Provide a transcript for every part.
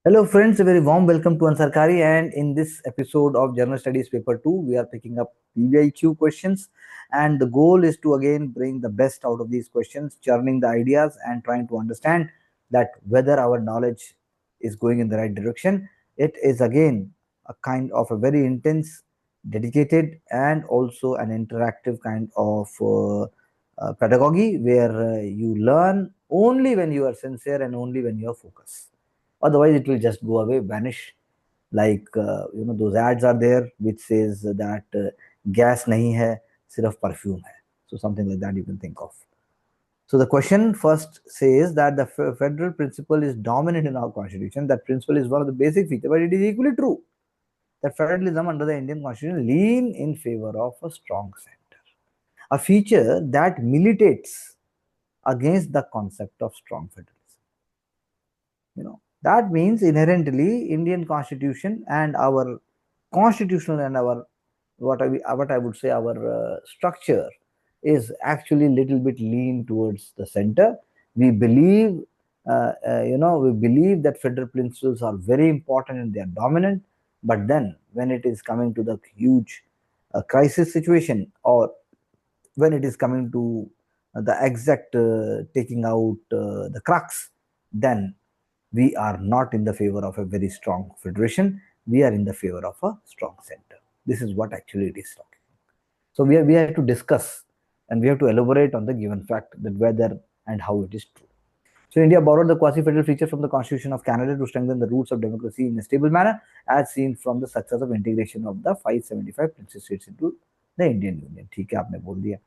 Hello, friends. A very warm welcome to Ansarkari. And in this episode of General Studies Paper 2, we are picking up PBIQ questions. And the goal is to again bring the best out of these questions, churning the ideas and trying to understand that whether our knowledge is going in the right direction. It is again a kind of a very intense, dedicated, and also an interactive kind of pedagogy where you learn only when you are sincere and only when you are focused. Otherwise it will just go away, vanish, like those ads are there which says that gas nahi hai, sirf perfume hai. So something like that you can think of. So the question first says that the federal principle is dominant in our constitution. That principle is one of the basic features, but it is equally true that federalism under the Indian constitution lean in favor of a strong center, a feature that militates against the concept of strong federalism. That means inherently Indian constitution and our constitutional and our what I would say our structure is actually little bit lean towards the center. We believe we believe that federal principles are very important and they are dominant, but then when it is coming to the huge crisis situation, or when it is coming to the exact taking out the crux, then we are not in the favor of a very strong federation. We are in the favor of a strong center. This is what actually it is talking. So we have to discuss and we have to elaborate on the given fact that whether and how it is true. So India borrowed the quasi-federal feature from the Constitution of Canada to strengthen the roots of democracy in a stable manner, as seen from the success of integration of the 575 princess states into the Indian Union. ठीक है, आपने बोल दिया.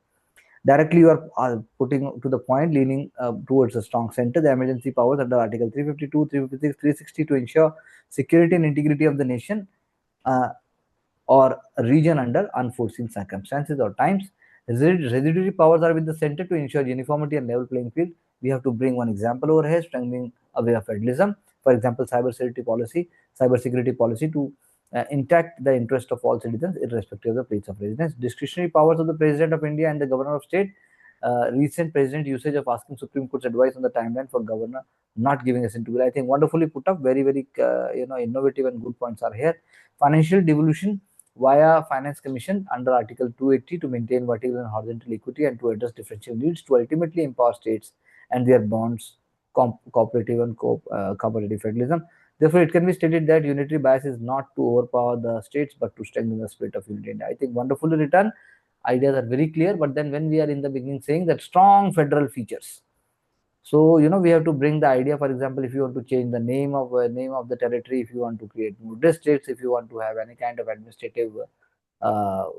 Directly, you are putting to the point, leaning towards a strong center. The emergency powers under Article 352, 356, 360 to ensure security and integrity of the nation uh, or region under unforeseen circumstances or times. Residuary powers are with the center to ensure uniformity and level playing field. We have to bring one example over here, strengthening away of federalism. For example, cybersecurity policy to intact the interest of all citizens irrespective of the place of residence. Discretionary powers of the President of India and the Governor of State. Recent President usage of asking Supreme Court's advice on the timeline for Governor not giving us into bill. I think wonderfully put up. Very very innovative and good points are here. Financial devolution via Finance Commission under Article 280 to maintain vertical and horizontal equity and to address differential needs to ultimately empower states and their bonds, cooperative and cooperative federalism. Therefore, it can be stated that unitary bias is not to overpower the states but to strengthen the spirit of unity. And I think wonderfully written. Ideas are very clear, but then when we are in the beginning saying that strong federal features, so we have to bring the idea. For example, if you want to change the name of the territory, if you want to create more districts, if you want to have any kind of administrative uh,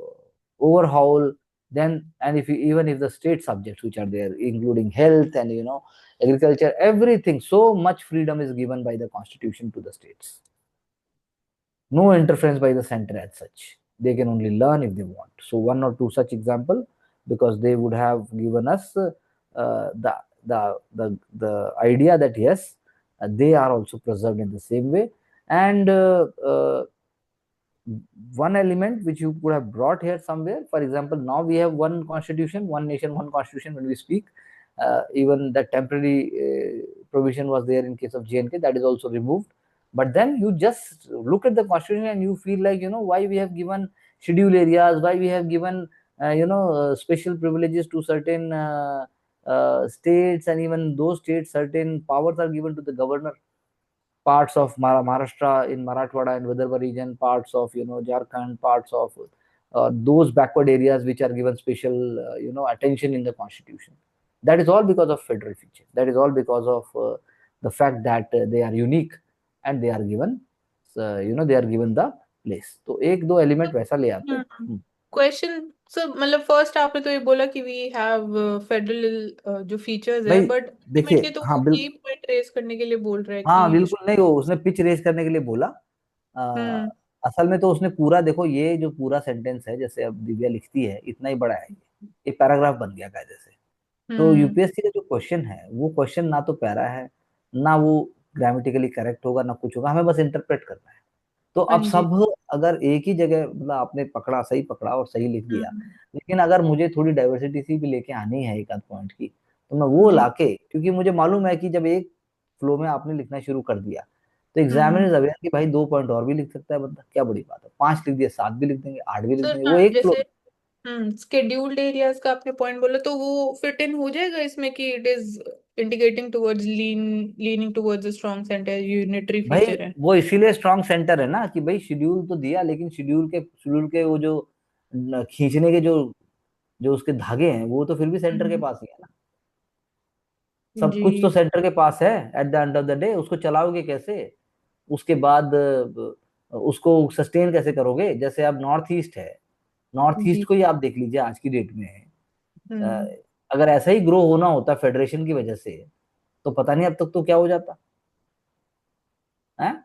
overhaul, then and if you, even if the state subjects which are there, including health and agriculture, everything, so much freedom is given by the constitution to the states. No interference by the center as such. They can only learn if they want. So one or two such example, because they would have given us the idea that yes, they are also preserved in the same way. And one element which you could have brought here somewhere, for example, now we have one constitution, one nation, one constitution. When we speak, even that temporary provision was there in case of JNK, that is also removed. But then you just look at the constitution and you feel like, why we have given scheduled areas, why we have given special privileges to certain states, and even those states certain powers are given to the governor. Parts of Maharashtra in Marathwada and Vidarbha region, parts of Jharkhand, parts of those backward areas which are given special attention in the constitution. That is all because of federal feature. That is all because of the fact that they are unique and they are given they are given the place. तो एक दो element वैसा ले आते. Question sir मतलब first आपने तो ये बोला कि वी हैव फेडरल जो फीचर्स है भाई बट देखिए, अल्टीमेटली तो हाँ वो की पॉइंट रेज करने के लिए बोल रहा है हाँ कि बिल्कुल नहीं, वो उसने पिच रेस करने के लिए बोला. हम्म असल में तो उसने पूरा, देखो ये जो पूरा सेंटेंस है जैसे अब दिव्या लिखती है, इतना ही बड़ा है, ये एक पैराग्राफ बन गया कायदे से. तो हम्म यूपीएससी का जो क्वेश्चन है वो क्वेश्चन ना तो पैरा है, ना वो ग्रामेटिकली करेक्ट होगा, ना कुछ होगा, हमें बस इंटरप्रेट करना है. तो हाँ अब जी सब अगर एक ही जगह मतलब आपने पकड़ा, सही पकड़ा और सही लिख दिया, हम्म लेकिन अगर मुझे थोड़ी डाइवर्सिटी सी भी लेके आनी है एक आध पॉइंट की, तो मैं वो जी लाके, क्योंकि मुझे मालूम है कि जब एक फ्लो में आपने लिखना शुरू कर दिया तो एग्जामिनर हम्म। इज अवेयर कि भाई 2 पॉइंट और भी लिख सकता है बंदा, क्या बड़ी बात है, 5 लिख दिया, 7 भी लिख देंगे, 8 भी लिख सर देंगे, वो हाँ, एक फ्लो। जैसे स्केड्यूल्ड एरियाज का आपने पॉइंट बोला, तो वो फिट इन हो जाएगा इसमें कि it is indicating towards leaning towards a strong centre, unitary भाई फीचर है। वो इसीलिए स्ट्रॉन्ग सेंटर है ना, कि भाई शेड्यूल तो दिया, लेकिन शेड्यूल के वो जो खींचने के जो जो उसके धागे हैं, वो तो फिर भी सेंटर के हम्म। पास ही है ना। सब जी। कुछ तो सेंटर के पास है। At the end of the day उसको चलाओगे कैसे, उसके बाद उसको सस्टेन कैसे करोगे। जैसे अब नॉर्थ ईस्ट है, नॉर्थ ईस्ट जी। को ही आप देख लीजिए आज की डेट में। अ, हम्म। अगर ऐसा ही ग्रो होना होता फेडरेशन की वजह से, तो पता नहीं अब तक तो क्या हो जाता है।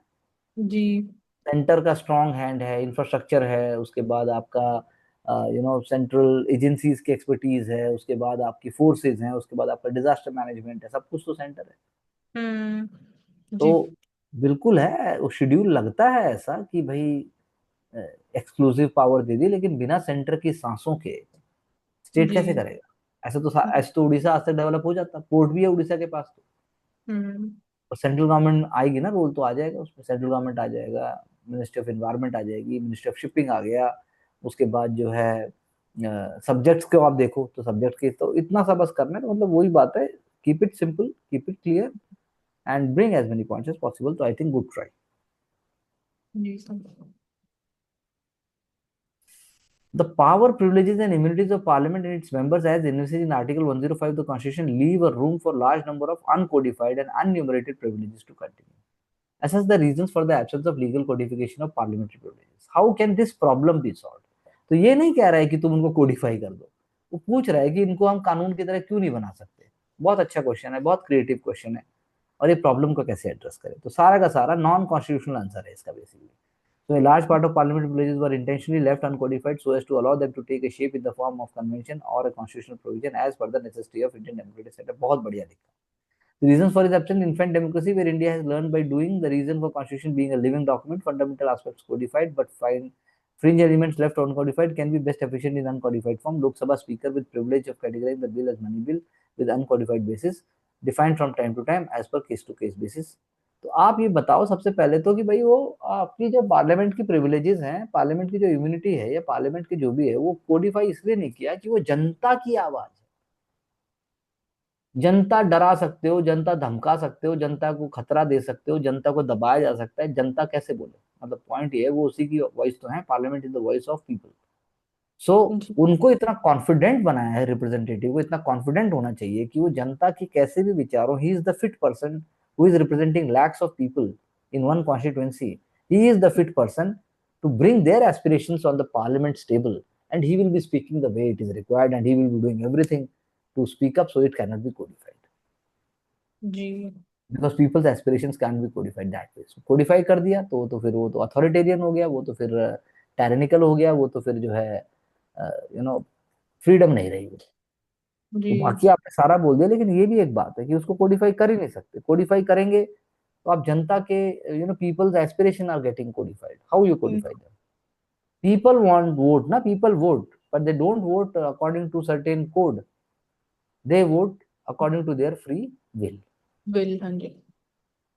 जी। सेंटर का स्ट्रांग हैंड है, इंफ्रास्ट्रक्चर है, उसके बाद आपका सेंट्रल एजेंसीज की एक्सपर्टीज है, उसके बाद आपकी फोर्सेज हैं, उसके बाद आपका डिजास्टर मैनेजमेंट है, सब कुछ तो सेंटर है। तो जी। बिल्कुल है, वो शेड्यूल लगता है ऐसा कि भाई एक्सक्लूसिव पावर दे दी, लेकिन बिना सेंटर की सांसों के स्टेट जी। कैसे करेगा। ऐसे तो उड़ीसा आज तक डेवलप हो जाता, पोर्ट भी है उड़ीसा के पास तो। हम्म। और सेंट्रल गवर्नमेंट आएगी ना, रोल तो आ जाएगा उसमें, सेंट्रल गवर्नमेंट आ जाएगा, मिनिस्ट्री ऑफ एनवायरनमेंट आ जाएगी, मिनिस्ट्री ऑफ शिपिंग आ गया। उसके बाद जो है सब्जेक्ट्स को आप देखो, तो सब्जेक्ट के तो इतना सा बस करना है, तो मतलब वही बात है, keep it simple, keep it clear, and bring as many points as possible. तो आई थिंक गुड ट्राई। जी sir. The power, privileges, and immunities of Parliament and its members, as envisaged in Article 105 of the Constitution, leave a room for large number of uncodified and unenumerated privileges to continue. Assess the reasons for the absence of legal codification of parliamentary privileges. How can this problem be solved? तो ये नहीं कह रहा है कि तुम उनको Codify कर दो, वो पूछ रहा है कि इनको हम कानून की तरह क्यों नहीं बना सकते। बहुत अच्छा क्वेश्चन है, बहुत क्रिएटिव क्वेश्चन है, और ये प्रॉब्लम को कैसे एड्रेस करें। तो सारा का सारा नॉन कॉन्स्टिट्यूशनल आंसर है इसका basically. So a large part of parliamentary privileges were intentionally left uncodified so as to allow them to take a shape in the form of convention or a constitutional provision as per the necessity of Indian democratic setup. बहुत बढ़िया लिखा। The reasons for his absence: infant democracy, where India has learned by doing. The reason for constitution being a living document, fundamental aspects codified, but fringe elements left uncodified can be best efficient in uncodified form. Lok Sabha Speaker with privilege of categorizing the bill as money bill with uncodified basis, defined from time to time as per case to case basis. तो आप ये बताओ सबसे पहले तो कि भाई वो आपकी जो पार्लियामेंट की प्रिविलेजेस हैं, पार्लियामेंट की जो इम्यूनिटी है, या पार्लियामेंट की जो भी है, वो कोडिफाई इसलिए नहीं किया कि वो जनता की आवाज है। जनता डरा सकते हो, जनता धमका सकते हो, जनता को खतरा दे सकते हो, जनता को दबाया जा सकता है, जनता कैसे बोले। मतलब पॉइंट ये है, वो उसी की वॉइस तो है, parliament is the voice of people. So जी। उनको इतना कॉन्फिडेंट बनाया है, रिप्रेजेंटेटिव को इतना कॉन्फिडेंट होना चाहिए कि वो जनता की कैसे भी विचारों, he is the fit person who is representing lakhs of people in one constituency, he is the fit person to bring their aspirations on the parliament's table, and he will be speaking the way it is required, and he will be doing everything to speak up so it cannot be codified, जी। because people's aspirations can be codified that way. So codify कर दिया तो फिर वो तो authoritarian हो गया, वो तो फिर टायरेनिकल हो गया, वो तो फिर जो है फ्रीडम नहीं रही वो। जी। तो बाकी आपने सारा बोल दिया, लेकिन ये भी एक बात है कि उसको कोडिफाई कर ही नहीं सकते। कोडिफाई करेंगे तो आप जनता के peoples aspiration are getting codified, how you hmm. Codify them. People want vote ना, people vote, but they don't vote according to certain code, they vote according to their free will. Bill, हाँ जी।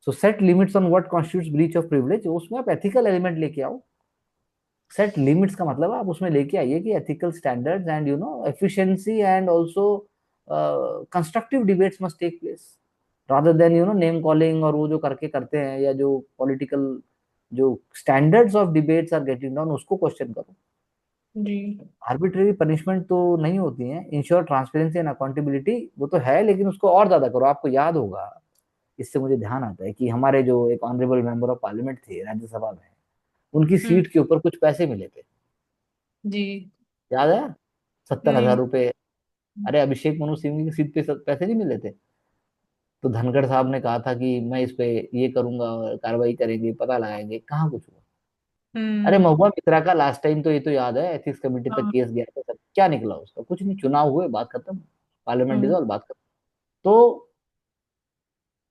So set limits on what constitutes breach of privilege, उसमें आप ethical element लेके आओ। Set limits का मतलब आप उसमें लेके आइए कि ethical standards and efficiency and also constructive debates must take place, rather than name calling और वो जो करके करते हैं, या जो पॉलिटिकल जो standards of debates are getting down, उसको क्वेश्चन करो। जी। आर्बिट्रेरी पनिशमेंट तो नहीं होती है, इंश्योर ट्रांसपेरेंसी एंड अकाउंटेबिलिटी वो तो है, लेकिन उसको और ज्यादा करो। आपको याद होगा, इससे मुझे ध्यान आता है कि हमारे जो एक ऑनरेबल मेंबर ऑफ पार्लियामेंट थे राज्यसभा में, उनकी हम्म। सीट के ऊपर कुछ पैसे मिले थे, जी। याद है, 70,000 रुपए। हम्म। अरे अभिषेक मनु सिंघवी की सीट पे पैसे नहीं मिले थे। तो धनखड़ साहब ने कहा था कि मैं इस पे ये करूंगा, कार्रवाई करेंगे, पता लगाएंगे, कहाँ कुछ हुआ। अरे महुआ मित्रा का लास्ट टाइम तो ये तो याद है, एथिक्स कमेटी तक हाँ। केस गया था, सब क्या निकला उसका, कुछ नहीं, चुनाव हुए, बात खत्म, पार्लियामेंट हम्म। डिसॉल्व, बात खत्म। तो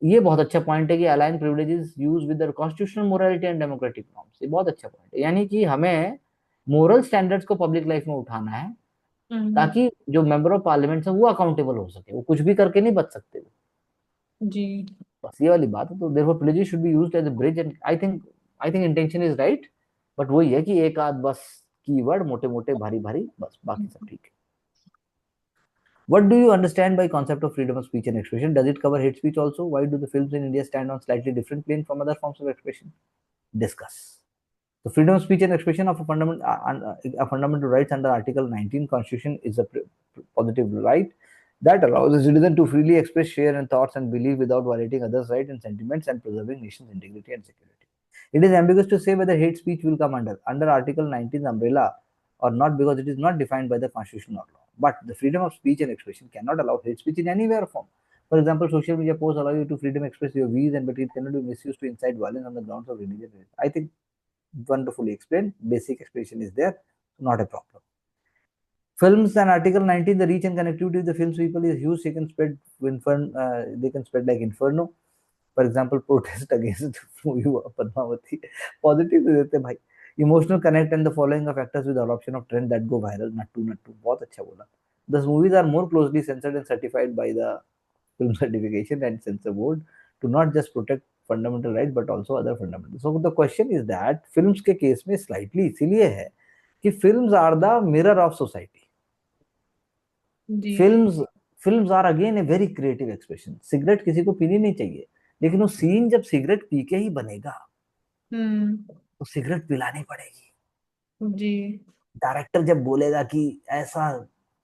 ये बहुत अच्छा पॉइंट है कि align privileges use with the constitutional morality and democratic norms, ये बहुत अच्छा पॉइंट है। यानी कि हमें मोरल स्टैंडर्ड्स को पब्लिक लाइफ में उठाना है, हम्म। ताकि जो मेंबर ऑफ पार्लियामेंट है वो अकाउंटेबल हो सके, वो कुछ भी करके नहीं बच सकते। जी। बस ये वाली बात है। तो therefore plagiarism should be used as a bridge, and I think intention is right, but वही है कि एक आध बस कीवर्ड मोटे मोटे भारी भारी, बस बाकी सब ठीक है। What do you understand by concept of freedom of speech and expression? Does it cover hate speech also? Why do the films in India stand on slightly different plane from other forms of expression? Discuss. The freedom of speech and expression of a fundamental rights under Article 19 Constitution is a positive right that allows the citizen to freely express, share, and thoughts and belief without violating others' rights and sentiments and preserving nation's integrity and security. It is ambiguous to say whether hate speech will come under Article 19's umbrella or not, because it is not defined by the Constitution or law. But the freedom of speech and expression cannot allow hate speech in any way or form. For example, social media posts allow you to freedom express your views, and but it cannot be misused to incite violence on the grounds of religion. I think wonderfully explained. Basic explanation is there, not a problem. Films and Article 19, the reach and connectivity of the films people is huge. They can spread they can spread like inferno. For example, protest against movie Padmavati. Positive to देते भाई. Emotional connect and the following of actors with adoption of trend that go viral. Nattu nattu. बहुत अच्छा बोला. Thus movies are more closely censored and certified by the film certification and censor board to not just protect fundamental rights but also other fundamental. So the question is that films के case में slightly इसीलिए है कि films are the mirror of society. जी films films are again a very creative expression. Cigarette किसी को पीनी नहीं चाहिए, लेकिन वो सीन जब सिगरेट पी के ही बनेगा हम्म तो सिगरेट पिलानी पड़ेगी। जी डायरेक्टर जब बोलेगा कि ऐसा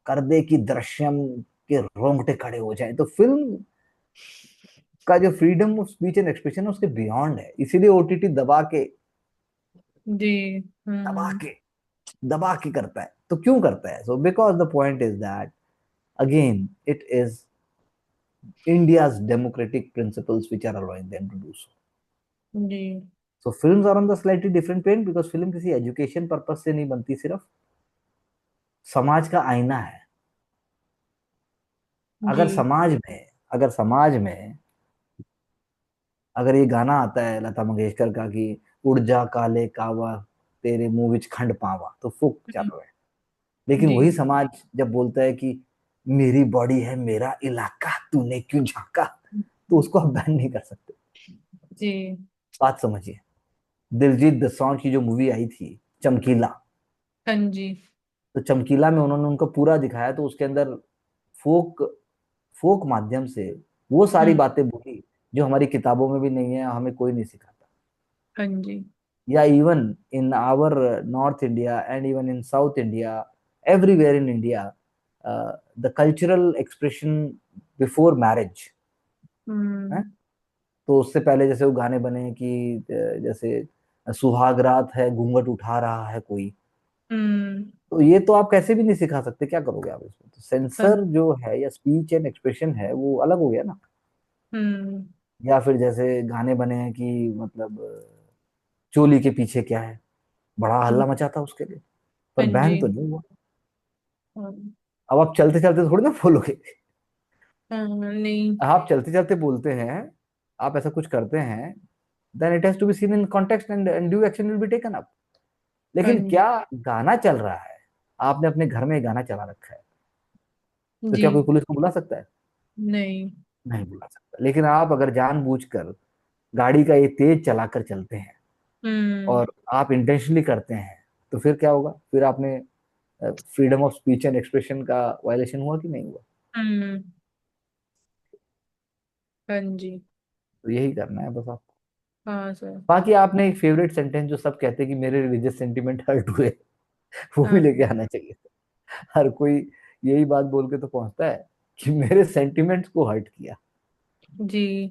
कर दे कि दृश्यम के रोंगटे खड़े हो जाए, तो फिल्म का जो freedom of speech and expression है उसके बियॉन्ड है। इसीलिए ओटीटी जी दबा के दबा के करता है। तो क्यों करता है? So because the point is that again it is India's democratic principles which are allowing them to do so. जी So films are on the slightly different plane because film किसी एजुकेशन पर्पस से नहीं बनती, सिर्फ समाज का आईना है। जी अगर समाज में अगर समाज में अगर ये गाना आता है लता मंगेशकर का कि उड़ जा काले कावा तेरे मुंह विच खंड पावा, तो फूक चल रहा है। लेकिन जी वही समाज जब बोलता है कि मेरी बॉडी है मेरा इलाका तूने क्यों झांका, तो उसको आप बैन नहीं कर सकते। जी बात समझिए। दिलजीत दोसांझ की जो मूवी आई थी चमकीला, हाँ जी तो चमकीला में उन्होंने उनको पूरा दिखाया, तो उसके अंदर फोक फोक माध्यम से वो सारी हम्म बातें बोली जो हमारी किताबों में भी नहीं है, हमें कोई नहीं सिखाता। हाँ जी या even in our North India and even in South India, everywhere in India, the cultural expression before marriage है। हम्म तो उससे पहले जैसे वो गाने बने कि जैसे सुहाग रात है घूंघट उठा रहा है कोई, हम्म तो ये तो आप कैसे भी नहीं सिखा सकते, क्या करोगे आप इसमें? तो हाँ सेंसर जो है या स्पीच एंड एक्सप्रेशन है वो अलग हो गया ना। हम्म या फिर जैसे गाने बने हैं कि मतलब चोली के पीछे क्या है, बड़ा हल्ला मचा था उसके लिए, पर हाँ जी बैन तो नहीं हुआ। हाँ अब आप चलते चलते थोड़ी ना बोलोगे। हाँ, नहीं आप चलते चलते बोलते हैं, आप ऐसा कुछ करते हैं, then it has to be seen in context and due action will be taken up. हाँ लेकिन क्या गाना चल रहा है, आपने अपने घर में गाना चला रखा है, तो जी क्या कोई पुलिस को बुला सकता है? नहीं नहीं बुला सकता। लेकिन आप अगर जानबूझकर गाड़ी का ये तेज चलाकर चलते हैं हम्म और आप इंटेंशनली करते हैं, तो फिर क्या होगा? फिर आपने freedom of speech and expression का वायलेशन हुआ कि नहीं हुआ? हम्म हाँ जी तो यही करना है बस आपको। हाँ सर बाकी आपने एक फेवरेट सेंटेंस जो सब कहते हैं कि मेरे रिलीजियस सेंटिमेंट हर्ट हुए, वो भी हाँ लेके आना चाहिए। हर कोई यही बात बोल के तो पहुंचता है कि मेरे सेंटिमेंट्स को हर्ट किया। जी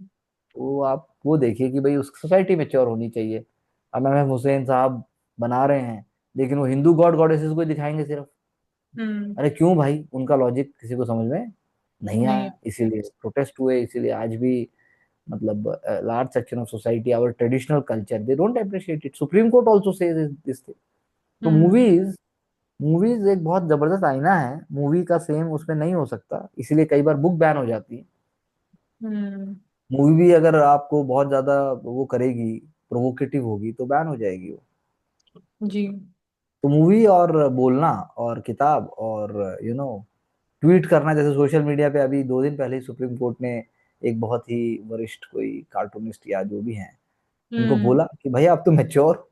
तो आप वो देखिए कि भाई उस सोसाइटी मैच्योर होनी चाहिए। अब एम हुसैन साहब बना रहे हैं, लेकिन वो हिंदू गॉड गॉडेसेस को ही दिखाएंगे सिर्फ। हम्म अरे क्यों भाई, उनका लॉजिक किसी को समझ में नहीं नहीं आया, इसीलिए प्रोटेस्ट हुए। इसीलिए आज भी मतलब large section of society our traditional culture they don't appreciate it. Supreme Court also says this thing. तो हम्म मूवीज मूवीज एक बहुत जबरदस्त आईना है, मूवी का सेम उसमें नहीं हो सकता, इसीलिए कई बार बुक बैन हो जाती है। हम्म मूवी भी अगर आपको बहुत ज्यादा वो करेगी, प्रोवोकेटिव होगी, तो बैन हो जाएगी वो। जी तो मूवी और बोलना और किताब और ट्वीट करना, जैसे सोशल मीडिया पे अभी 2 दिन पहले ही सुप्रीम कोर्ट ने एक बहुत ही वरिष्ठ कोई कार्टूनिस्ट या जो भी हैं, उनको हम्म। बोला कि भाई आप तो मैच्योर,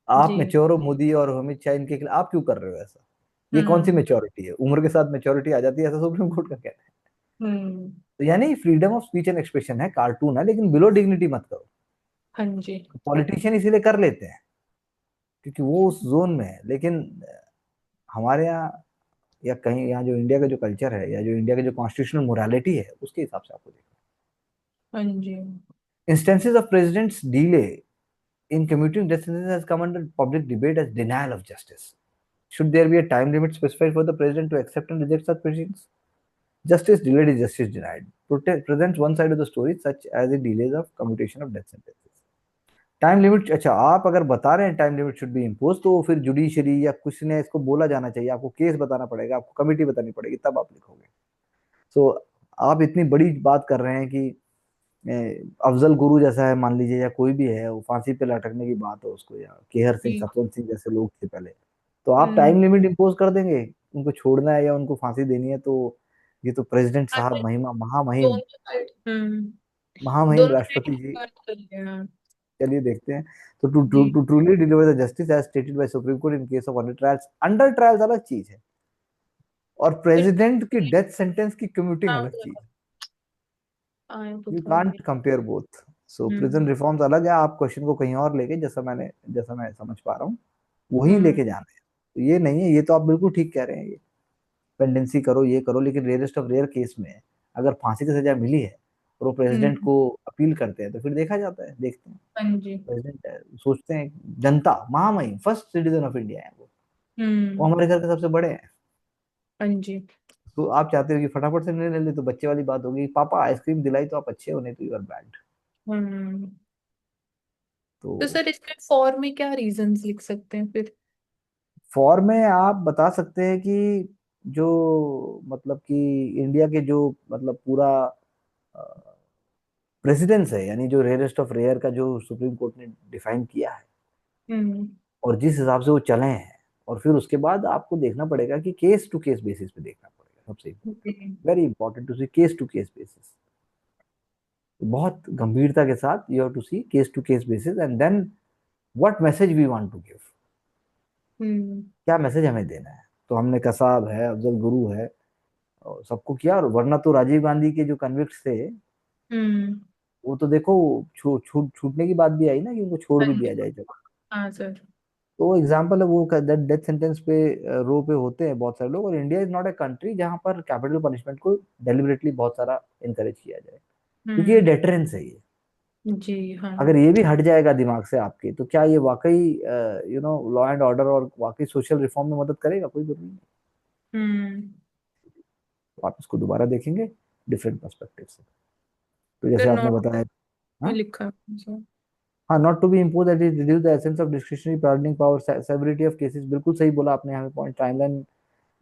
आप जी। मैच्योर हो, मोदी और अमित शाह इनके खिलाफ आप क्यों कर रहे हो ऐसा? ये कौन सी हम्म। मेच्योरिटी है? उम्र के साथ मेच्योरिटी आ जाती है, ऐसा सुप्रीम कोर्ट का कहना है। हम्म। तो यानी freedom of speech and expression है, कार्टून है, लेकिन बिलो डिग्निटी मत करो। हाँ जी। पॉलिटिशियन इसीलिए कर लेते हैं क्योंकि वो उस जोन में है, लेकिन हमारे यहाँ या कहीं यहाँ जो इंडिया का जो कल्चर है या जो इंडिया का जो कॉन्स्टिट्यूशनल मोरालिटी है उसके हिसाब से आपको देखना। हाँ जी। Instances of presidents delay in commuting death sentence has come under public debate as denial of justice. Should there be a time limit specified for the president to accept and reject such proceedings? Justice delayed is justice denied. Presents one side of the story, such as the delays of commutation of death sentences. Time limit, अच्छा आप अगर बता रहे हैं time limit should be impose, तो फिर judiciary या कुछ ने इसको बोला जाना चाहिए, आपको केस बताना पड़ेगा, आपको कमिटी बतानी पड़ेगी, तब आप लिखोगे। सो आप इतनी बड़ी बात कर रहे हैं कि अफजल गुरु जैसा है मान लीजिए, या कोई भी है, वो फांसी पे लटकने की बात है उसको, या केहर सिंह जी। सतवंत सिंह जैसे लोग थे पहले, तो आप हम्म। टाइम लिमिट इम्पोज कर देंगे उनको छोड़ना है या उनको फांसी देनी है? तो ये तो प्रेसिडेंट अच्छा, साहब, महिमा महामहिम, दोनों साइड। महामहिम दोनों साइड राष्ट्रपति की जी। बात कर रहे हैं आप। चलिए देखते हैं। तो टू टू जी। To truly deliver the justice as stated by Supreme Court in case of under trials अलग चीज है, और फिर प्रेसिडेंट की डेथ सेंटेंस की कम्यूटिंग हाँ, अलग चीज है। आए तो यू थोड़ा कांट भी। Compare both. So prison hmm. Reforms अलग है, आप क्वेश्चन को कहीं और लेके, जैसा मैं समझ पा रहा हूँ वही हम्म। लेके जाना है। तो ये नहीं है, ये तो आप बिल्कुल ठीक कह रहे हैं, ये पेंडेंसी करो, ये करो, लेकिन रेयरेस्ट ऑफ रेयर केस में अगर फांसी की सजा मिली है और वो प्रेसिडेंट हम्म। को अपील करते हैं, तो फिर देखा जाता है, देखते हैं। हाँ जी। प्रेसिडेंट है, सोचते हैं, जनता महामहिम फर्स्ट सिटीजन ऑफ इंडिया है वो हम्म। हमारे घर के सबसे बड़े हैं। हाँ जी। तो आप चाहते हो कि फटाफट से निर्णय ले, तो बच्चे वाली बात होगी, पापा आइसक्रीम दिलाई तो आप अच्छे हो, नहीं तो यू आर बैड। हम्म। तो तो सर इसमें फॉर में क्या रीजंस लिख सकते हैं फिर? फॉर में आप बता सकते हैं कि जो मतलब कि इंडिया के जो मतलब पूरा प्रेसिडेंस है, यानी जो रेयरेस्ट ऑफ रेयर का जो सुप्रीम कोर्ट ने डिफाइन किया है हम्म। और जिस हिसाब से वो चले हैं, और फिर उसके बाद आपको देखना पड़ेगा कि केस टू केस बेसिस पे देखना पड़ेगा, सबसे जी। Very important to see case to case basis. बहुत गंभीरता के साथ you have to see case to case basis, and then what message we want to give, hmm. क्या मैसेज हमें देना है। तो हमने कसाब है, अफजल गुरु है, और सबको किया, और वरना तो राजीव गांधी के जो कन्विक्ट्स थे, हम्म। वो तो देखो छूटने की बात भी आई ना कि उनको छोड़ हाँ भी जी। दिया जाए जब। हाँ सर। तो एग्जाम्पल है वो, डेथ सेंटेंस पे रो पे होते हैं बहुत सारे लोग, और India is not a country जहां पर कैपिटल पनिशमेंट को डेलिबरेटली बहुत सारा इनकरेज किया जाए, क्योंकि ये हम्म। डेटरेंस है ये। जी। हाँ। अगर ये भी हट जाएगा दिमाग से आपके, तो क्या ये वाकई लॉ एंड ऑर्डर और वाकई सोशल रिफॉर्म में मदद करेगा? कोई जरूरी नहीं। हम्म। तो आप इसको दोबारा देखेंगे डिफरेंट पर्सपेक्टिव से। तो फिर जैसे आपने नोट बताया। में हाँ, लिखा है सर। हाँ, not to be impose that is reduce the essence of discretionary pardoning power, severity of cases, बिल्कुल सही बोला आपने यहाँ पे point. Timeline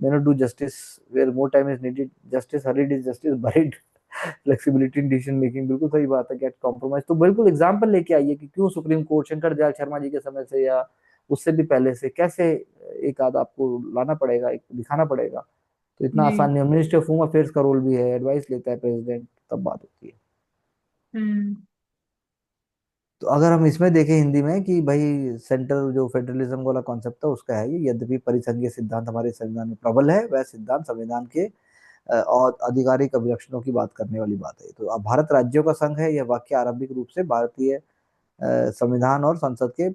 may not do justice where more time is needed, justice hurried is justice buried, flexibility in decision making, बिल्कुल सही बात है, गेट कॉम्प्रोमाइज। तो बिल्कुल एग्जांपल लेके आइए कि क्यों सुप्रीम कोर्ट शंकर दयाल शर्मा जी के समय से या उससे भी पहले से कैसे एक आध आपको लाना पड़ेगा, एक दिखाना पड़ेगा। तो इतना जी। आसान नहीं, मिनिस्टर ऑफ होम अफेयर्स का रोल भी है, एडवाइस लेता है प्रेसिडेंट, तब बात होती है। हम्म। तो अगर हम इसमें देखें हिंदी में कि भाई सेंट्रल जो फेडरलिज्म वाला कॉन्सेप्ट है उसका है ये, यद्यपि परिसंघीय सिद्धांत हमारे संविधान में प्रबल है, वह सिद्धांत संविधान के और आधिकारिक अभिलक्षणों की बात करने वाली बात है। तो अब भारत राज्यों का संघ है, यह वाक्य आरंभिक रूप से भारतीय संविधान और संसद के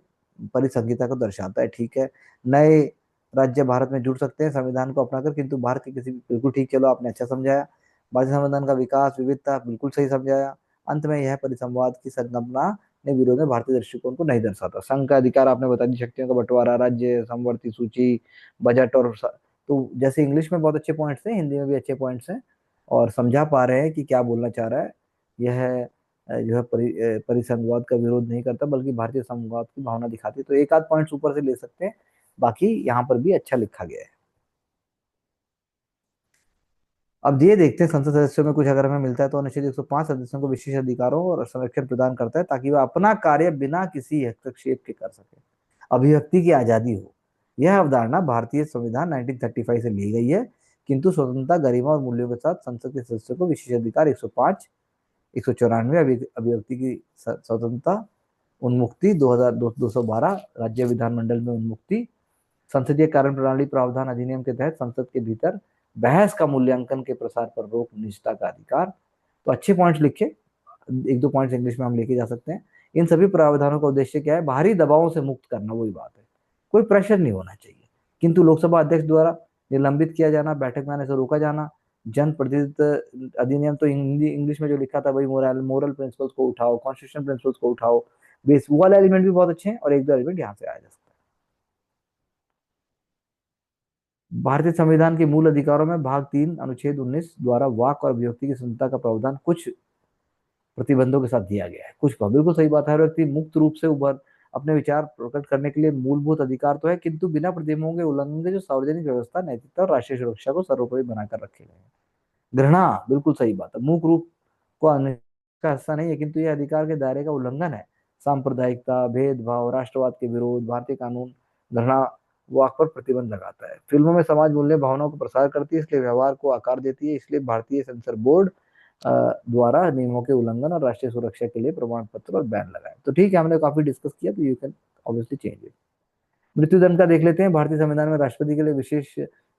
परिसंघिता को दर्शाता है, ठीक है। नए राज्य भारत में जुड़ सकते हैं संविधान को अपनाकर, किंतु भारत के किसी, बिल्कुल ठीक, चलो आपने अच्छा समझाया। भारतीय संविधान का विकास विविधता, बिल्कुल सही समझाया। अंत में यह परिसंवाद की संकल्पना ने विरोध में भारतीय दृष्टिकोण को नहीं दर्शाता। संघ का अधिकार आपने बता दी, शक्तियों का बंटवारा, राज्य समवर्ती सूची, बजट और तो जैसे इंग्लिश में बहुत अच्छे पॉइंट्स हैं, हिंदी में भी अच्छे पॉइंट्स हैं, और समझा पा रहे हैं कि क्या बोलना चाह रहा है। यह जो है परिसंघवाद का विरोध नहीं करता, बल्कि भारतीय संघवाद की भावना दिखाती है। तो एक आध पॉइंट्स ऊपर से ले सकते हैं, बाकी यहाँ पर भी अच्छा लिखा गया है। अब ये देखते हैं संसद सदस्यों में कुछ अगर हमें मिलता है, तो अनुच्छेद 105 सदस्यों को विशेष अधिकारों और संरक्षण प्रदान करता है ताकि वह अपना कार्य बिना किसी हस्तक्षेप के कर सके, अभिव्यक्ति की आजादी हो। यह अवधारणा भारतीय संविधान 1935 से ली गई है किंतु स्वतंत्रता, गरिमा और मूल्यों के साथ संसद के सदस्यों को विशेषाधिकार 105, 194 अभिव्यक्ति की स्वतंत्रता, उन्मुक्ति 212 राज्य विधानमंडल में उन्मुक्ति, संसदीय कार्य प्रणाली प्रावधान अधिनियम के तहत संसद के भीतर बहस का मूल्यांकन के प्रसार पर रोक, निजता का अधिकार। तो अच्छे पॉइंट्स लिखे, एक दो पॉइंट्स इंग्लिश में हम लेके जा सकते हैं। इन सभी प्रावधानों का उद्देश्य क्या है? बाहरी दबावों से मुक्त करना, वही बात है, कोई प्रेशर नहीं होना चाहिए। किंतु लोकसभा अध्यक्ष द्वारा निलंबित किया जाना, बैठक में आने से रोका जाना, जन प्रतिनिधित्व अधिनियम तो हिंदी इंग्लिश में जो लिखा था वही मोरल प्रिंसिपल्स को उठाओ, कॉन्स्टिट्यूशन प्रिंसिपल्स को उठाओ, बेस वो वाले एलिमेंट भी बहुत अच्छे हैं, और एक दो एलिमेंट यहाँ से आया जा सकता है। भारतीय संविधान के मूल अधिकारों में भाग 3 अनुच्छेद 19 द्वारा वाक और अभिव्यक्ति की स्वतंत्रता का प्रावधान कुछ प्रतिबंधों के साथ दिया गया है। कुछ बिल्कुल सही बात है, हर व्यक्ति मुक्त रूप से उभर अपने विचार प्रकट करने के लिए मूलभूत अधिकार तो है, किंतु बिना प्रतिबंधों के उल्लंघन के जो सार्वजनिक व्यवस्था, नैतिकता और राष्ट्रीय सुरक्षा को सर्वोपरि बनाकर रखे गए हैं। घृणा, बिल्कुल सही बात है, मूक रूप को का हिस्सा नहीं है, किंतु यह अधिकार के दायरे का उल्लंघन है। सांप्रदायिकता, भेदभाव, राष्ट्रवाद के विरोध, भारतीय कानून घृणा वाक पर प्रतिबंध लगाता है। फिल्मों में समाज मूल्य भावनाओं को प्रसार करती है, इसलिए व्यवहार को आकार देती है, इसलिए भारतीय सेंसर बोर्ड द्वारा नियमों के उल्लंघन और राष्ट्रीय सुरक्षा के लिए प्रमाण पत्र और बैन लगाए। तो ठीक है, हमने काफी डिस्कस किया, तो you can obviously change it. मृत्युदंड का देख लेते हैं। भारतीय संविधान में राष्ट्रपति के लिए विशेष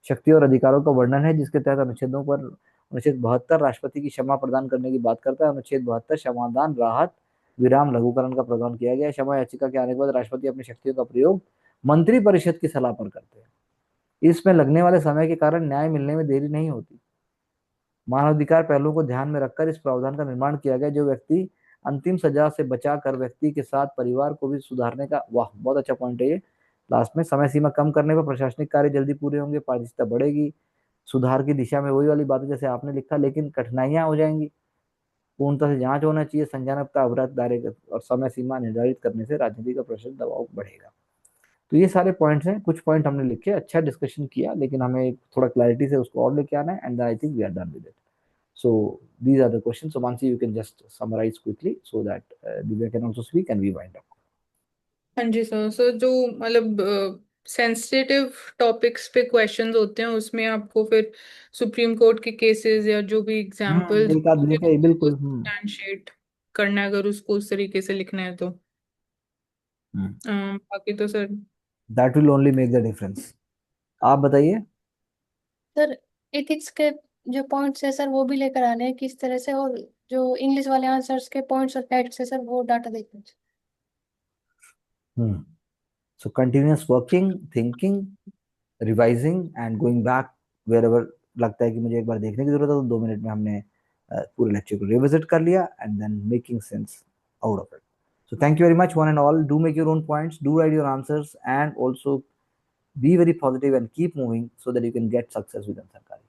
शक्ति और अधिकारों का वर्णन है, जिसके तहत अनुच्छेदों पर अनुच्छेद 72 राष्ट्रपति की क्षमा प्रदान करने की बात करता है। अनुच्छेद 72 क्षमादान, राहत, विराम, लघुकरण का प्रावधान किया गया है। क्षमा याचिका के आने के बाद राष्ट्रपति अपनी शक्तियों का प्रयोग मंत्रिपरिषद की सलाह पर करते हैं। इसमें लगने वाले समय के कारण न्याय मिलने में देरी नहीं होती। मानवाधिकार पहलुओं को ध्यान में रखकर इस प्रावधान का निर्माण किया गया, जो व्यक्ति अंतिम सजा से बचा कर व्यक्ति के साथ परिवार को भी सुधारने का, वाह बहुत अच्छा पॉइंट है ये। लास्ट में समय सीमा कम करने पर प्रशासनिक कार्य जल्दी पूरे होंगे, पारदर्शिता बढ़ेगी, सुधार की दिशा में वही वाली बातें जैसे आपने लिखा, लेकिन कठिनाइयां हो जाएंगी। पूर्णतः से जांच होना चाहिए, संज्ञानकता, अपराध दायरे और समय सीमा निर्धारित करने से राजनीति का प्रशासन दबाव बढ़ेगा। तो ये सारे पॉइंट्स हैं, कुछ पॉइंट हमने लिखे, अच्छा डिस्कशन किया, लेकिन हमें थोड़ा क्लैरिटी से उसको और लेके आना है, and I think we are done with it. So these are the questions. So Mansi, you can just summarize quickly so that Divya can also speak and we wind up. हाँ जी sir. Sir जो मतलब sensitive topics पे questions होते हैं, उसमें आपको फिर supreme court के केसेस या जो भी एग्जांपल्स एक आध लेके बिल्कुल। सब्सटैंशिएट करना है, अगर उसको उस तरीके से लिखना है तो बाकी तो sir That will only make the difference. आप बताइए। सर एथिक्स के जो पॉइंट्स है सर वो भी लेकर आने हैं किस तरह से, और जो इंग्लिश वाले आंसर्स के पॉइंट्स और फैक्ट्स है सर वो डाटा देखना है। So continuous working, thinking, revising and going back wherever लगता है कि मुझे एक बार देखने की जरूरत है, तो 2 मिनट में हमने पूरे लेक्चर को रिविजिट कर लिया and then making sense out of it. So thank you very much one and all. Do make your own points, do write your answers, and also be very positive and keep moving so that you can get success with Ansar Karya.